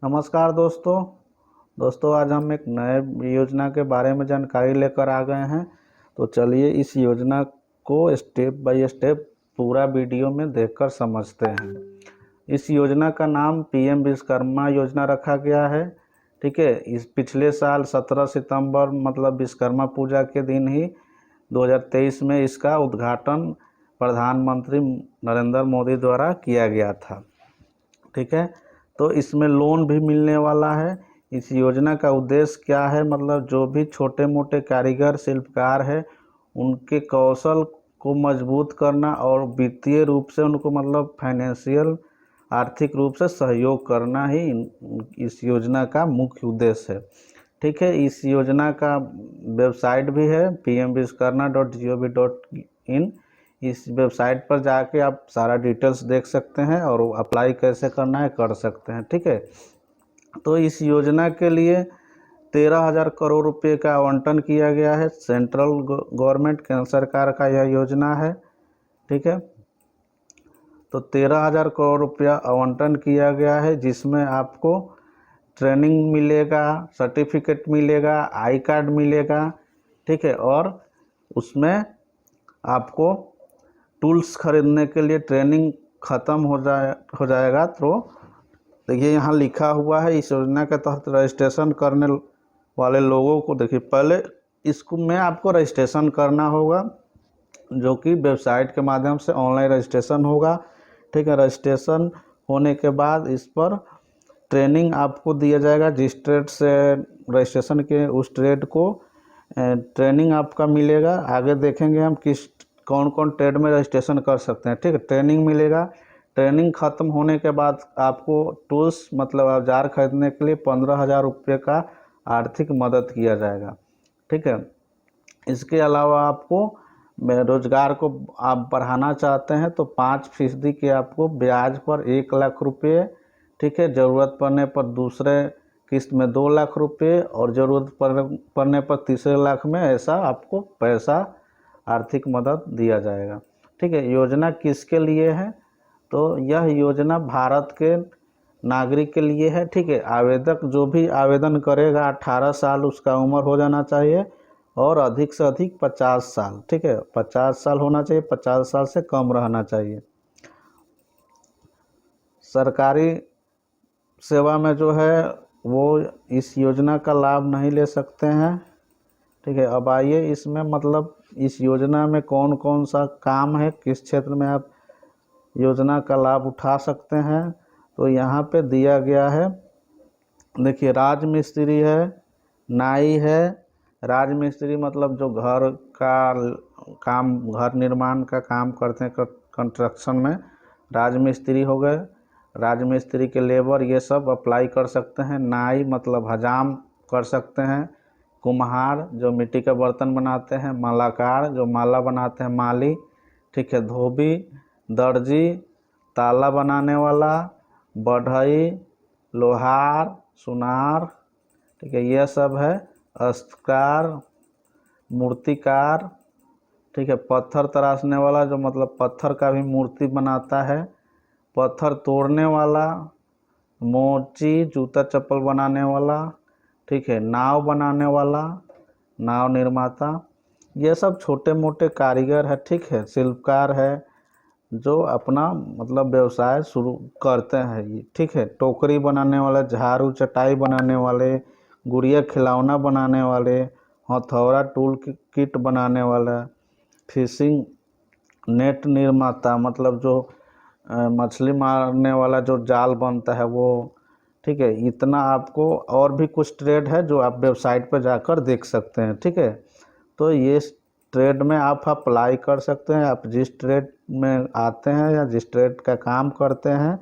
नमस्कार दोस्तों आज हम एक नए योजना के बारे में जानकारी लेकर आ गए हैं। तो चलिए इस योजना को स्टेप बाय स्टेप पूरा वीडियो में देखकर समझते हैं। इस योजना का नाम पीएम विश्वकर्मा योजना रखा गया है। ठीक है, इस पिछले साल 17 सितंबर मतलब विश्वकर्मा पूजा के दिन ही 2023 में इसका उद्घाटन प्रधानमंत्री नरेंद्र मोदी द्वारा किया गया था। ठीक है, तो इसमें लोन भी मिलने वाला है। इस योजना का उद्देश्य क्या है, मतलब जो भी छोटे मोटे कारीगर शिल्पकार है उनके कौशल को मजबूत करना और वित्तीय रूप से उनको मतलब फाइनेंशियल आर्थिक रूप से सहयोग करना ही इस योजना का मुख्य उद्देश्य है। ठीक है, इस योजना का वेबसाइट भी है pmvishkarma.gov.in। इस वेबसाइट पर जाके आप सारा डिटेल्स देख सकते हैं और अप्लाई कैसे करना है कर सकते हैं। ठीक है, तो इस योजना के लिए 13,000 करोड़ रुपए का आवंटन किया गया है। सेंट्रल गवर्नमेंट केंद्र सरकार का यह योजना है। ठीक है, तो 13,000 करोड़ रुपया आवंटन किया गया है, जिसमें आपको ट्रेनिंग मिलेगा, सर्टिफिकेट मिलेगा, आई कार्ड मिलेगा। ठीक है, और उसमें आपको टूल्स खरीदने के लिए ट्रेनिंग ख़त्म हो जाएगा। तो देखिए यहाँ लिखा हुआ है इस योजना के तहत रजिस्ट्रेशन करने वाले लोगों को, देखिए पहले इसको में आपको रजिस्ट्रेशन करना होगा, जो कि वेबसाइट के माध्यम से ऑनलाइन रजिस्ट्रेशन होगा। ठीक है, रजिस्ट्रेशन होने के बाद इस पर ट्रेनिंग आपको दिया जाएगा। जिस ट्रेड से रजिस्ट्रेशन के उस ट्रेड को ट्रेनिंग आपका मिलेगा। आगे देखेंगे हम कौन कौन ट्रेड में रजिस्ट्रेशन कर सकते हैं। ठीक है, ट्रेनिंग मिलेगा। ट्रेनिंग ख़त्म होने के बाद आपको टूल्स मतलब औजार खरीदने के लिए 15,000 रुपये का आर्थिक मदद किया जाएगा। ठीक है, इसके अलावा आपको रोजगार को आप बढ़ाना चाहते हैं तो 5% के आपको ब्याज पर 1 लाख रुपये। ठीक है, ज़रूरत पड़ने पर दूसरे किस्त में 2 लाख रुपये और ज़रूरत पड़ने पर तीसरे लाख में ऐसा आपको पैसा आर्थिक मदद दिया जाएगा। ठीक है, योजना किसके लिए है, तो यह योजना भारत के नागरिक के लिए है। ठीक है, आवेदक जो भी आवेदन करेगा 18 साल उसका उम्र हो जाना चाहिए और अधिक से अधिक 50 साल। ठीक है, 50 साल होना चाहिए, 50 साल से कम रहना चाहिए। सरकारी सेवा में जो है वो इस योजना का लाभ नहीं ले सकते हैं। ठीक है, अब आइए इसमें मतलब इस योजना में कौन कौन सा काम है, किस क्षेत्र में आप योजना का लाभ उठा सकते हैं, तो यहाँ पे दिया गया है। देखिए राज मिस्त्री है, नाई है। राज मिस्त्री मतलब जो घर का काम, घर निर्माण का काम करते हैं कंस्ट्रक्शन में, राज मिस्त्री हो गए। राज मिस्त्री के लेबर ये सब अप्लाई कर सकते हैं। नाई मतलब हजाम कर सकते हैं। कुम्हार जो मिट्टी के बर्तन बनाते हैं, मालाकार जो माला बनाते हैं, माली। ठीक है, धोबी, दर्जी, ताला बनाने वाला, बढ़ई, लोहार, सुनार। ठीक है, यह सब है। अस्त्रकार, मूर्तिकार। ठीक है, पत्थर तराशने वाला जो मतलब पत्थर का भी मूर्ति बनाता है। पत्थर तोड़ने वाला, मोची जूता चप्पल बनाने वाला। ठीक है, नाव बनाने वाला, नाव निर्माता। ये सब छोटे मोटे कारीगर है। ठीक है, शिल्पकार है जो अपना मतलब व्यवसाय शुरू करते हैं ये। ठीक है, टोकरी बनाने वाले, झाड़ू चटाई बनाने वाले, गुड़िया खिलौना बनाने वाले, हथौड़ा टूल किट बनाने वाला, फिशिंग नेट निर्माता मतलब जो मछली मारने वाला जो जाल बनता है वो। ठीक है, इतना आपको और भी कुछ ट्रेड है जो आप वेबसाइट पर जाकर देख सकते हैं। ठीक है, तो ये ट्रेड में आप अप्लाई कर सकते हैं। आप जिस ट्रेड में आते हैं या जिस ट्रेड का काम करते हैं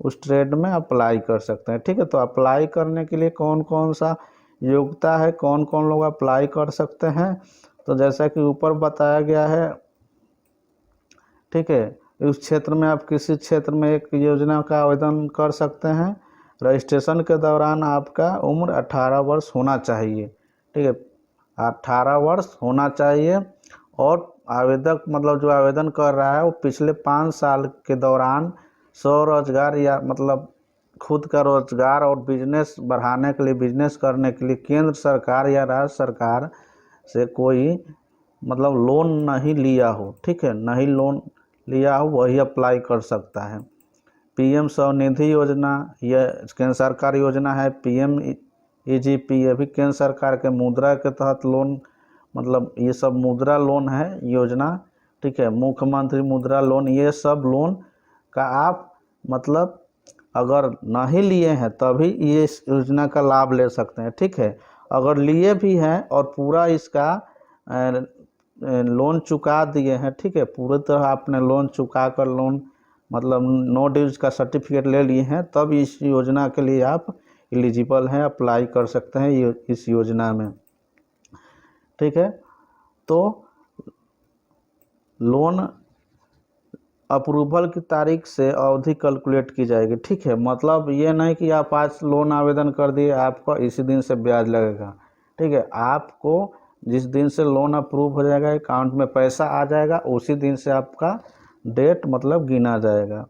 उस ट्रेड में अप्लाई कर सकते हैं। ठीक है, तो अप्लाई करने के लिए कौन कौन सा योग्यता है, कौन कौन लोग अप्लाई कर सकते हैं, तो जैसा कि ऊपर बताया गया है। ठीक है, उस क्षेत्र में आप किसी क्षेत्र में एक योजना का आवेदन कर सकते हैं। रजिस्ट्रेशन के दौरान आपका उम्र 18 वर्ष होना चाहिए। ठीक है, 18 वर्ष होना चाहिए और आवेदक मतलब जो आवेदन कर रहा है वो पिछले 5 साल के दौरान स्वरोजगार या मतलब खुद का रोजगार और बिजनेस बढ़ाने के लिए, बिजनेस करने के लिए केंद्र सरकार या राज्य सरकार से कोई मतलब लोन नहीं लिया हो, ठीक है, नहीं लोन लिया हो, वही अप्लाई कर सकता है। पीएम स्वनिधि योजना यह केंद्र सरकार योजना है। PMEGP ये भी केंद्र सरकार के मुद्रा के तहत लोन, मतलब ये सब मुद्रा लोन है योजना, ठीक है। मुख्यमंत्री मुद्रा लोन, ये सब लोन का आप मतलब अगर नहीं लिए हैं तभी ये इस योजना का लाभ ले सकते हैं, ठीक है। अगर लिए भी हैं और पूरा इसका लोन चुका दिए हैं, ठीक है, पूरी तरह आपने लोन चुका कर लोन मतलब नो ड्यूज का सर्टिफिकेट ले लिए हैं, तब इस योजना के लिए आप एलिजिबल हैं, अप्लाई कर सकते हैं इस योजना में, ठीक है। तो लोन अप्रूवल की तारीख से अवधि कैलकुलेट की जाएगी, ठीक है। मतलब ये नहीं कि आप आज लोन आवेदन कर दिए आपको इसी दिन से ब्याज लगेगा, ठीक है। आपको जिस दिन से लोन अप्रूव हो जाएगा, अकाउंट में पैसा आ जाएगा, उसी दिन से आपका डेट मतलब गिना जाएगा,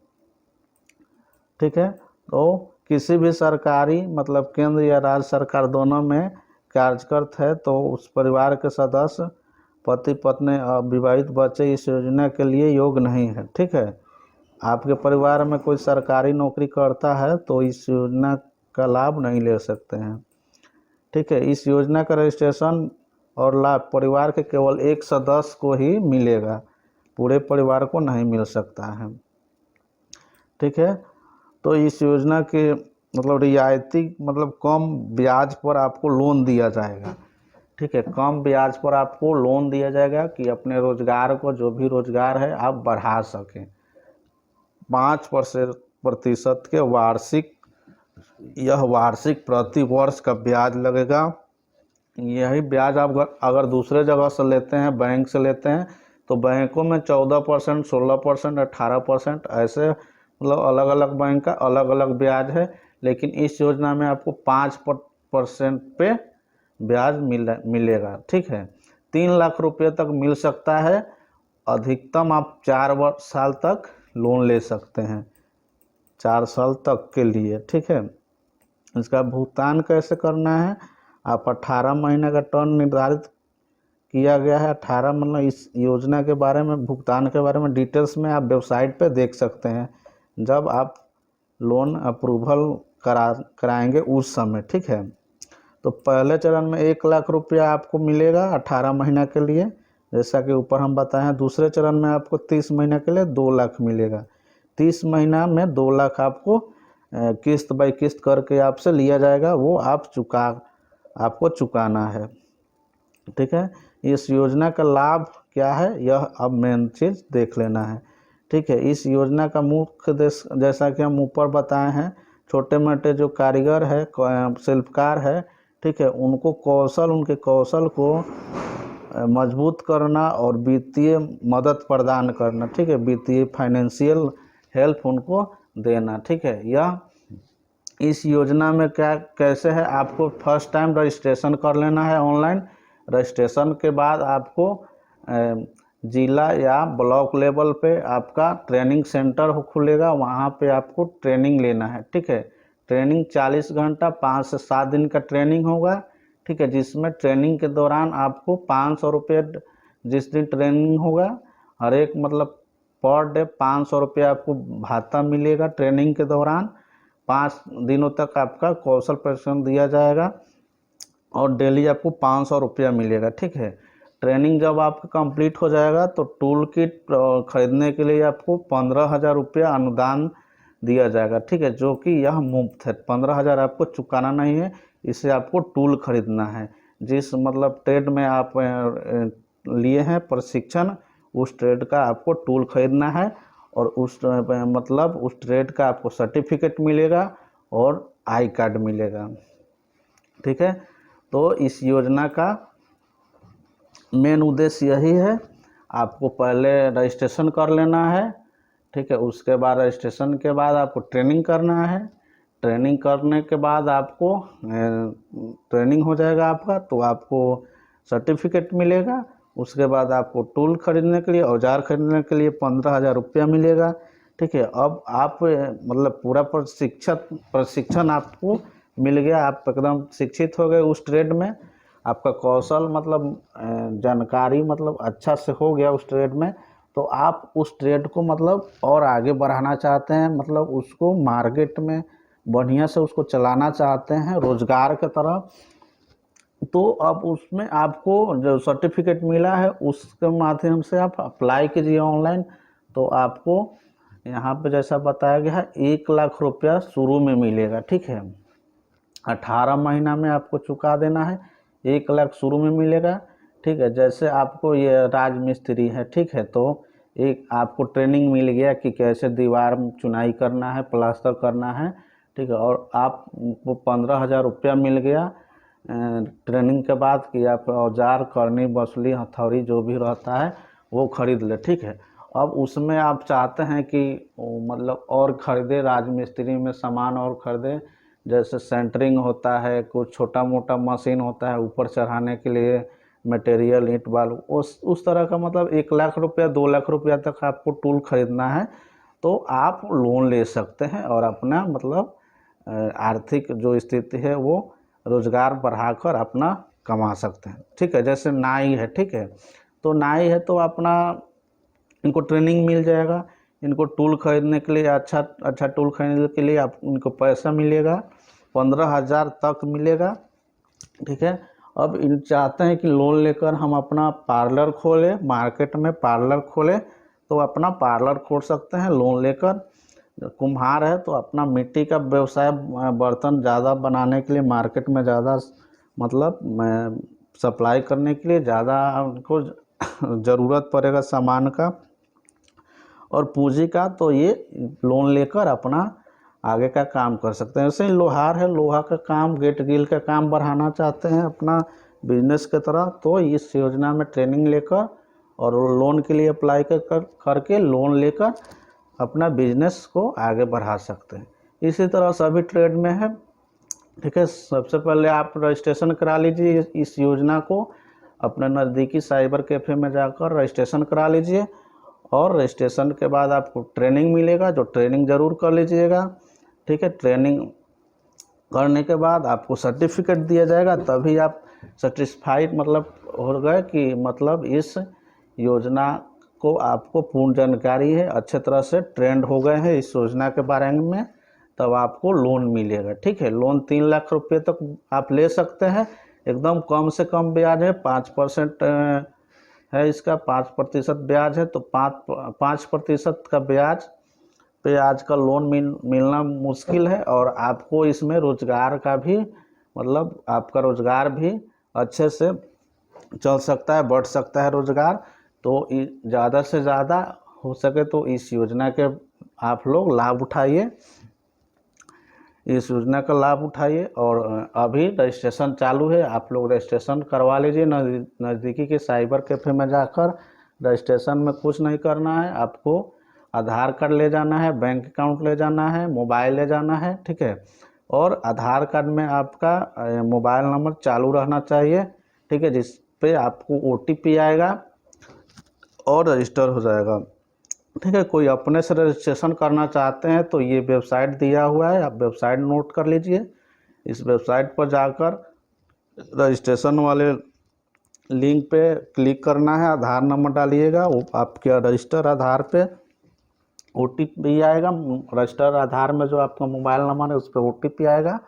ठीक है। तो किसी भी सरकारी मतलब केंद्र या राज्य सरकार दोनों में कार्यरत है तो उस परिवार के सदस्य पति पत्नी अविवाहित बच्चे इस योजना के लिए योग्य नहीं है, ठीक है। आपके परिवार में कोई सरकारी नौकरी करता है तो इस योजना का लाभ नहीं ले सकते हैं, ठीक है। इस योजना का रजिस्ट्रेशन और लाभ परिवार के केवल एक सदस्य को ही मिलेगा, पूरे परिवार को नहीं मिल सकता है, ठीक है। तो इस योजना के मतलब रियायती मतलब कम ब्याज पर आपको लोन दिया जाएगा, ठीक है। कम ब्याज पर आपको लोन दिया जाएगा कि अपने रोजगार को, जो भी रोजगार है, आप बढ़ा सकें। 5% के वार्षिक, यह वार्षिक प्रति वर्ष का ब्याज लगेगा। यही ब्याज आप अगर दूसरे जगह से लेते हैं, बैंक से लेते हैं, तो बैंकों में 14%, 16%, 18% ऐसे मतलब अलग अलग बैंक का अलग अलग ब्याज है। लेकिन इस योजना में आपको 5% पे ब्याज मिलेगा, ठीक है। 3 लाख रुपये तक मिल सकता है। अधिकतम आप 4 साल तक लोन ले सकते हैं, 4 साल तक के लिए, ठीक है। इसका भुगतान कैसे करना है, आप 18 महीने का टर्म निर्धारित किया गया है। 18 मतलब इस योजना के बारे में, भुगतान के बारे में डिटेल्स में आप वेबसाइट पे देख सकते हैं, जब आप लोन अप्रूवल कराएंगे उस समय, ठीक है। तो पहले चरण में 1 लाख रुपया आपको मिलेगा 18 महीना के लिए, जैसा कि ऊपर हम बताए हैं। दूसरे चरण में आपको 30 महीना के लिए 2 लाख मिलेगा। 30 महीना में 2 लाख आपको किस्त बाई किस्त करके आपसे लिया जाएगा, वो आपको चुकाना है, ठीक है। इस योजना का लाभ क्या है, यह अब मेन चीज़ देख लेना है, ठीक है। इस योजना का मुख्य उद्देश्य जैसा कि हम ऊपर बताए हैं, छोटे मोटे जो कारीगर है, शिल्पकार है, ठीक है, उनके कौशल को मजबूत करना और वित्तीय मदद प्रदान करना, ठीक है, वित्तीय फाइनेंशियल हेल्प उनको देना, ठीक है। यह इस योजना में क्या कैसे है, आपको फर्स्ट टाइम रजिस्ट्रेशन कर लेना है ऑनलाइन। रजिस्ट्रेशन के बाद आपको जिला या ब्लॉक लेवल पे आपका ट्रेनिंग सेंटर खुलेगा, वहाँ पे आपको ट्रेनिंग लेना है, ठीक है। ट्रेनिंग 40 घंटा 5 से 7 दिन का ट्रेनिंग होगा, ठीक है, जिसमें ट्रेनिंग के दौरान आपको 500 रुपये, जिस दिन ट्रेनिंग होगा हर एक मतलब पर डे 500 रुपये आपको भाता मिलेगा। ट्रेनिंग के दौरान 5 दिनों तक आपका कौशल प्रशिक्षण दिया जाएगा और डेली आपको 500 रुपया मिलेगा, ठीक है। ट्रेनिंग जब आपका कंप्लीट हो जाएगा तो टूल किट खरीदने के लिए आपको 15,000 रुपया अनुदान दिया जाएगा, ठीक है, जो कि यह मुफ्त है। 15,000 आपको चुकाना नहीं है, इसे आपको टूल खरीदना है। जिस मतलब ट्रेड में आप लिए हैं प्रशिक्षण, उस ट्रेड का आपको टूल खरीदना है और उस मतलब उस ट्रेड का आपको सर्टिफिकेट मिलेगा और आई कार्ड मिलेगा, ठीक है। तो इस योजना का मेन उद्देश्य यही है, आपको पहले रजिस्ट्रेशन कर लेना है, ठीक है। उसके बाद रजिस्ट्रेशन के बाद आपको ट्रेनिंग करना है। ट्रेनिंग करने के बाद आपको ट्रेनिंग हो जाएगा आपका, तो आपको सर्टिफिकेट मिलेगा। उसके बाद आपको टूल खरीदने के लिए, औजार खरीदने के लिए 15,000 रुपया मिलेगा, ठीक है। अब आप मतलब पूरा प्रशिक्षण आपको मिल गया, आप एकदम शिक्षित हो गए उस ट्रेड में, आपका कौशल मतलब जानकारी मतलब अच्छा से हो गया उस ट्रेड में, तो आप उस ट्रेड को मतलब और आगे बढ़ाना चाहते हैं, मतलब उसको मार्केट में बढ़िया से उसको चलाना चाहते हैं रोजगार की तरह। तो अब उसमें आपको जो सर्टिफिकेट मिला है उसके माध्यम से आप अप्लाई कीजिए ऑनलाइन। तो आपको यहाँ पे जैसा बताया गया है 1 लाख रुपया शुरू में मिलेगा, ठीक है। 18 महीना में आपको चुका देना है, 1 लाख शुरू में मिलेगा, ठीक है। जैसे आपको ये राजमिस्त्री है, ठीक है, तो एक आपको ट्रेनिंग मिल गया कि कैसे दीवार चुनाई करना है, प्लास्टर करना है, ठीक है। और आपको 15,000 रुपया मिल गया ट्रेनिंग के बाद कि आप औजार, करनी, बसुली, हथौड़ी जो भी रहता है वो खरीद ले, ठीक है। अब उसमें आप चाहते हैं कि मतलब और ख़रीदे, राजमिस्त्री में सामान और ख़रीदे, जैसे सेंटरिंग होता है, कुछ छोटा मोटा मशीन होता है ऊपर चढ़ाने के लिए, मटेरियल, ईंट बालू, उस तरह का मतलब 1 लाख रुपया 2 लाख रुपया तक आपको टूल खरीदना है तो आप लोन ले सकते हैं और अपना मतलब आर्थिक जो स्थिति है वो रोजगार बढ़ाकर अपना कमा सकते हैं, ठीक है। जैसे नाई है, ठीक है, तो नाई है तो अपना इनको ट्रेनिंग मिल जाएगा, इनको टूल खरीदने के लिए अच्छा टूल खरीदने के लिए आप इनको पैसा मिलेगा, 15,000 तक मिलेगा, ठीक है। अब इन चाहते हैं कि लोन लेकर हम अपना पार्लर खोलें, मार्केट में पार्लर खोलें, तो अपना पार्लर खोल सकते हैं लोन लेकर। कुम्हार है तो अपना मिट्टी का व्यवसाय, बर्तन ज़्यादा बनाने के लिए मार्केट में ज़्यादा मतलब सप्लाई करने के लिए ज़्यादा उनको ज़रूरत पड़ेगा सामान का और पूंजी का, तो ये लोन लेकर अपना आगे का काम कर सकते हैं। ऐसे ही लोहार है, लोहा का काम, गेट गिल का काम बढ़ाना चाहते हैं अपना बिजनेस की तरह, तो इस योजना में ट्रेनिंग लेकर और लोन के लिए अप्लाई करके लोन लेकर अपना बिजनेस को आगे बढ़ा सकते हैं। इसी तरह सभी ट्रेड में है, ठीक है। सबसे पहले आप रजिस्ट्रेशन करा लीजिए इस योजना को, अपने नज़दीकी साइबर कैफ़े में जाकर रजिस्ट्रेशन करा लीजिए और रजिस्ट्रेशन के बाद आपको ट्रेनिंग मिलेगा, जो ट्रेनिंग ज़रूर कर लीजिएगा, ठीक है। ट्रेनिंग करने के बाद आपको सर्टिफिकेट दिया जाएगा, तभी आप सेटिस्फाइड मतलब हो गए कि मतलब इस योजना को आपको पूर्ण जानकारी है, अच्छे तरह से ट्रेंड हो गए हैं इस योजना के बारे में, तब आपको लोन मिलेगा, ठीक है। लोन 3 लाख रुपये तक आप ले सकते हैं, एकदम कम से कम ब्याज है, 5% है इसका, 5% ब्याज है, तो 5% का ब्याज पे आज का लोन मिलना मुश्किल है। और आपको इसमें रोजगार का भी मतलब आपका रोजगार भी अच्छे से चल सकता है, बढ़ सकता है रोजगार। तो ज़्यादा से ज़्यादा हो सके तो इस योजना के आप लोग लाभ उठाइए, इस योजना का लाभ उठाइए। और अभी रजिस्ट्रेशन चालू है, आप लोग रजिस्ट्रेशन करवा लीजिए नज़दीकी के साइबर कैफ़े में जाकर। रजिस्ट्रेशन में कुछ नहीं करना है, आपको आधार कार्ड ले जाना है, बैंक अकाउंट ले जाना है, मोबाइल ले जाना है, ठीक है। और आधार कार्ड में आपका मोबाइल नंबर चालू रहना चाहिए, ठीक है, जिस पे आपको OTP आएगा और रजिस्टर हो जाएगा, ठीक है। कोई अपने से रजिस्ट्रेशन करना चाहते हैं तो ये वेबसाइट दिया हुआ है, आप वेबसाइट नोट कर लीजिए। इस वेबसाइट पर जाकर रजिस्ट्रेशन वाले लिंक पे क्लिक करना है, आधार नंबर डालिएगा, वो आपके रजिस्टर आधार पे OTP आएगा, रजिस्टर आधार में जो आपका मोबाइल नंबर है उस पर OTP आएगा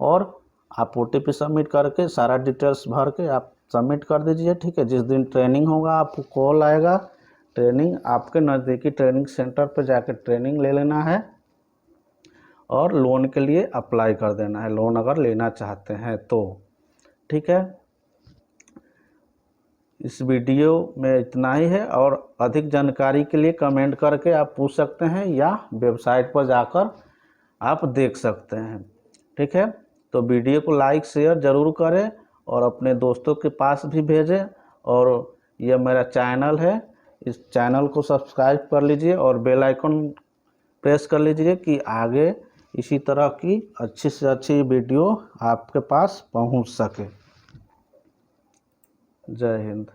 और आप OTP सबमिट करके सारा डिटेल्स भर के आप सबमिट कर दीजिए, ठीक है। जिस दिन ट्रेनिंग होगा आपको कॉल आएगा, ट्रेनिंग आपके नज़दीकी ट्रेनिंग सेंटर पर जाकर ट्रेनिंग ले लेना है और लोन के लिए अप्लाई कर देना है, लोन अगर लेना चाहते हैं तो, ठीक है। इस वीडियो में इतना ही है और अधिक जानकारी के लिए कमेंट करके आप पूछ सकते हैं या वेबसाइट पर जाकर आप देख सकते हैं, ठीक है। तो वीडियो को लाइक शेयर ज़रूर करें और अपने दोस्तों के पास भी भेजें। और यह मेरा चैनल है, इस चैनल को सब्सक्राइब कर लीजिए और बेल आइकन प्रेस कर लीजिए कि आगे इसी तरह की अच्छी से अच्छी वीडियो आपके पास पहुंच सके। जय हिंद।